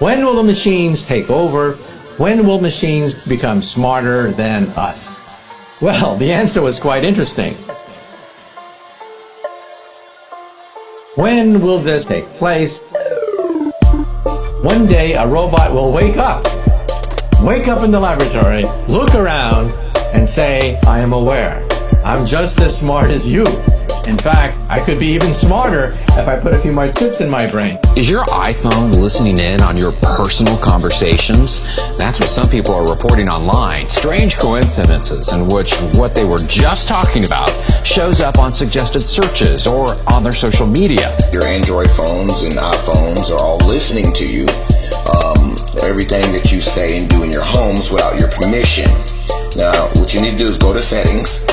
When will the machines take over? When will machines become smarter than us? Well, the answer was quite interesting. When will this take place? One day a robot will wake up in the laboratory, look around, and say, I am aware. I'm just as smart as you. In fact, I could be even smarter if I put a few more chips in my brain. Is your iPhone listening in on your personal conversations? That's what some people are reporting online. Strange coincidences in which what they were just talking about shows up on suggested searches or on their social media. Your Android phones and iPhones are all listening to you. Everything that you say and do in your homes without your permission. Now, what you need to do is go to settings.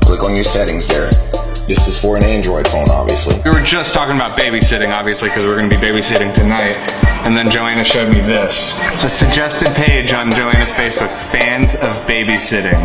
Click on your settings there. This is for an Android phone, obviously. We were just talking about babysitting, obviously, because we're going to be babysitting tonight. And then Joanna showed me this. The suggested page on Joanna's Facebook, fans of babysitting.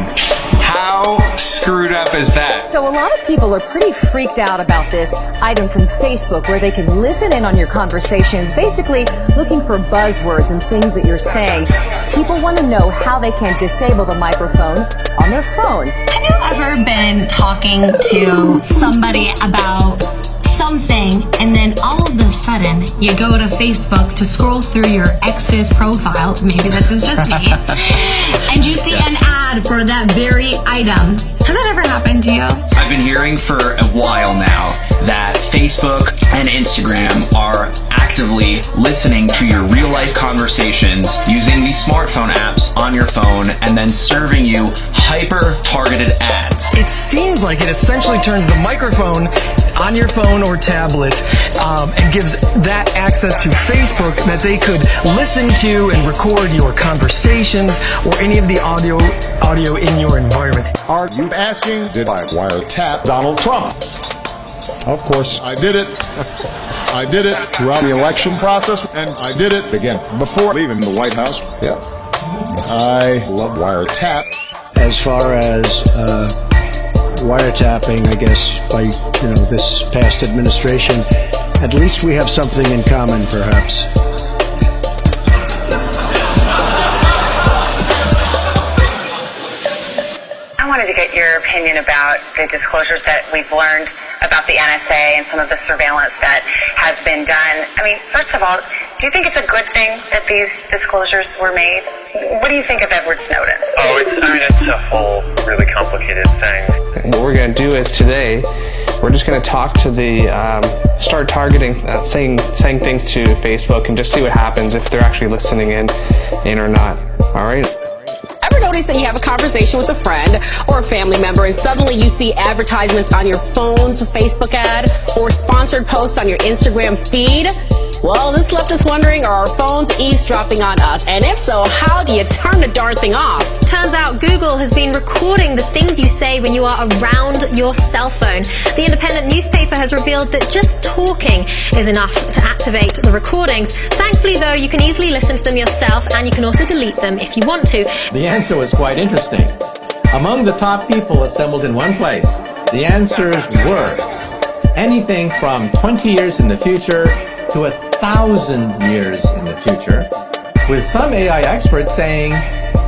How screwed up is that? So a lot of people are pretty freaked out about this item from Facebook where they can listen in on your conversations, basically looking for buzzwords and things that you're saying. People want to know how they can disable the microphone on their phone. Have you ever been talking to somebody about something and then all of a sudden you go to Facebook to scroll through your ex's profile, maybe this is just me, and you see an ad for that very item? Has that ever happened to you? I've been hearing for a while now that Facebook and Instagram are actively listening to your real-life conversations using these smartphone apps on your phone and then serving you hyper-targeted ads. It seems like it essentially turns the microphone on your phone or tablet and gives that access to Facebook that they could listen to and record your conversations or any of the audio in your environment. Are you asking, did I wiretap Donald Trump? Of course, I did it. I did it throughout the election process, and I did it again before leaving the White House. Yeah, I love wiretap. As far as wiretapping, I guess by this past administration, at least we have something in common, perhaps. I wanted to get your opinion about the disclosures that we've learned about the NSA and some of the surveillance that has been done. I mean, first of all, do you think it's a good thing that these disclosures were made? What do you think of Edward Snowden? Oh, it's a whole really complicated thing. What we're going to do is today, we're just going to talk to the, start targeting, saying things to Facebook and just see what happens if they're actually listening in or not. All right? Ever notice that you have a conversation with a friend or a family member and suddenly you see advertisements on your phone's Facebook ad or sponsored posts on your Instagram feed? Well, this left us wondering, are our phones eavesdropping on us? And if so, how do you turn the darn thing off? Turns out Google has been recording the things you say when you are around your cell phone. The Independent newspaper has revealed that just talking is enough to activate the recordings. Thankfully, though, you can easily listen to them yourself, and you can also delete them if you want to. The answer was quite interesting. Among the top people assembled in one place, the answers were anything from 20 years in the future to 1,000 years in the future, with some AI experts saying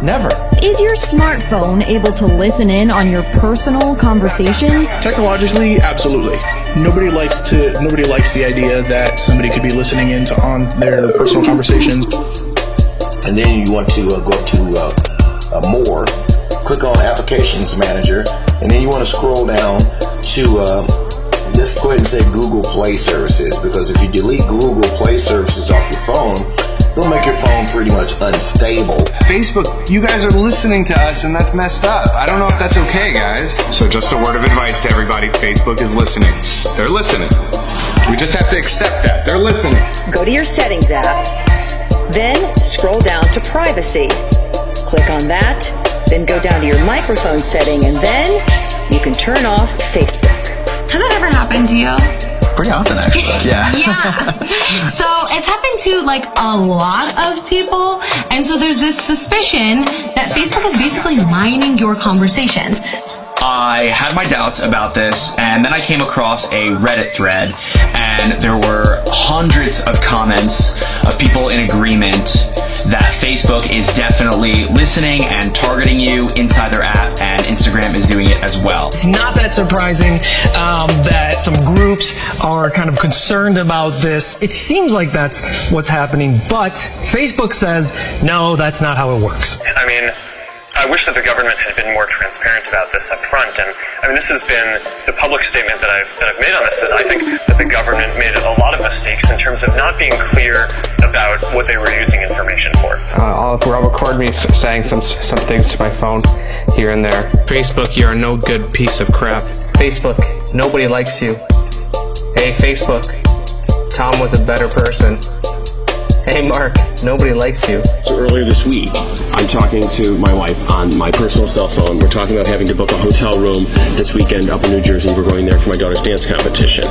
never. Is your smartphone able to listen in on your personal conversations? Technologically, absolutely. Nobody likes the idea that somebody could be listening in on their personal conversations. And then you want to go up to more, click on Applications Manager, and then you want to scroll down to just go ahead and say Google Play Services, because if you delete Google Play Services off your phone, it'll make your phone pretty much unstable. Facebook, you guys are listening to us, and that's messed up. I don't know if that's okay, guys. So just a word of advice to everybody. Facebook is listening. They're listening. We just have to accept that. They're listening. Go to your Settings app, then scroll down to Privacy. Click on that, then go down to your microphone setting, and then you can turn off Facebook. Has that ever happened to you? Pretty often, actually. Yeah. Yeah. So it's happened to like a lot of people, and so there's this suspicion that Facebook is basically mining your conversations. I had my doubts about this, and then I came across a Reddit thread, and there were hundreds of comments of people in agreement that Facebook is definitely listening and targeting you inside their app, and Instagram is doing it as well. It's not that surprising that some groups are kind of concerned about this. It seems like that's what's happening, but Facebook says, no, that's not how it works. I mean, I wish that the government had been more transparent about this up front, and I mean, this has been the public statement that I've made on this. Is I think that the government made a lot of mistakes in terms of not being clear about what they were using information for. I'll record me saying some things to my phone here and there. Facebook, you're no good piece of crap. Facebook, nobody likes you. Hey, Facebook, Tom was a better person. Hey, Mark, nobody likes you. So earlier this week, I'm talking to my wife on my personal cell phone. We're talking about having to book a hotel room this weekend up in New Jersey. We're going there for my daughter's dance competition.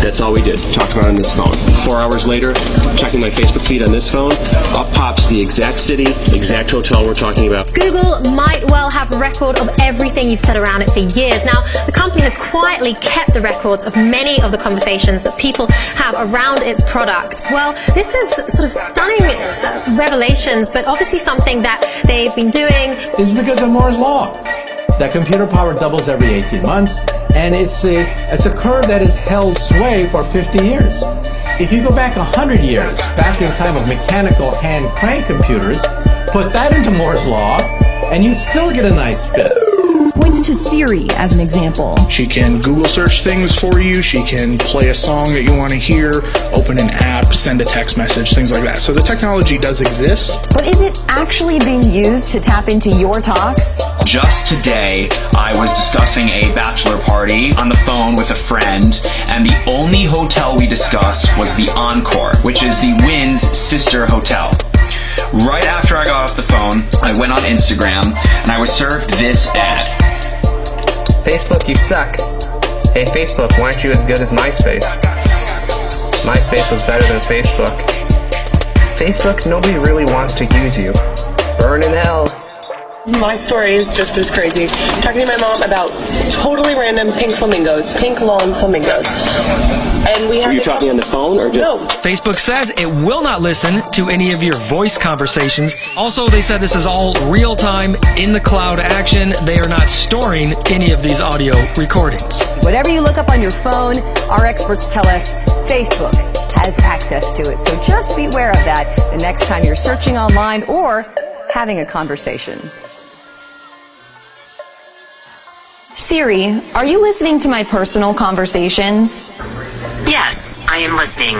That's all we did. Talked about it on this phone. 4 hours later, checking my Facebook feed on this phone, up pops the exact city, exact hotel we're talking about. Google might well have a record of everything you've said around it for years. Now, the company has quietly kept the records of many of the conversations that people have around its products. Well, this is sort of stunning revelations, but obviously something that they've been doing. Is because of Moore's Law. That computer power doubles every 18 months, and it's a curve that has held sway for 50 years. If you go back 100 years, back in time of mechanical hand crank computers, put that into Moore's Law, and you still get a nice fit. Points to Siri as an example. She can Google search things for you. She can play a song that you want to hear, open an app, send a text message, things like that. So the technology does exist. But is it actually being used to tap into your talks? Just today, I was discussing a bachelor party on the phone with a friend, and the only hotel we discussed was the Encore, which is the Wynn's sister hotel. Right after I got off the phone, I went on Instagram, and I was served this ad. Facebook, you suck. Hey, Facebook, why aren't you as good as MySpace? MySpace was better than Facebook. Facebook, nobody really wants to use you. Burn in hell. My story is just as crazy. Talking to my mom about totally random pink flamingos, pink long flamingos. And we have Are you talking on the phone or just... No. Facebook says it will not listen to any of your voice conversations. Also, they said this is all real-time, in the cloud action. They are not storing any of these audio recordings. Whatever you look up on your phone, our experts tell us Facebook has access to it. So just beware of that the next time you're searching online or having a conversation. Siri, are you listening to my personal conversations? Yes, I am listening.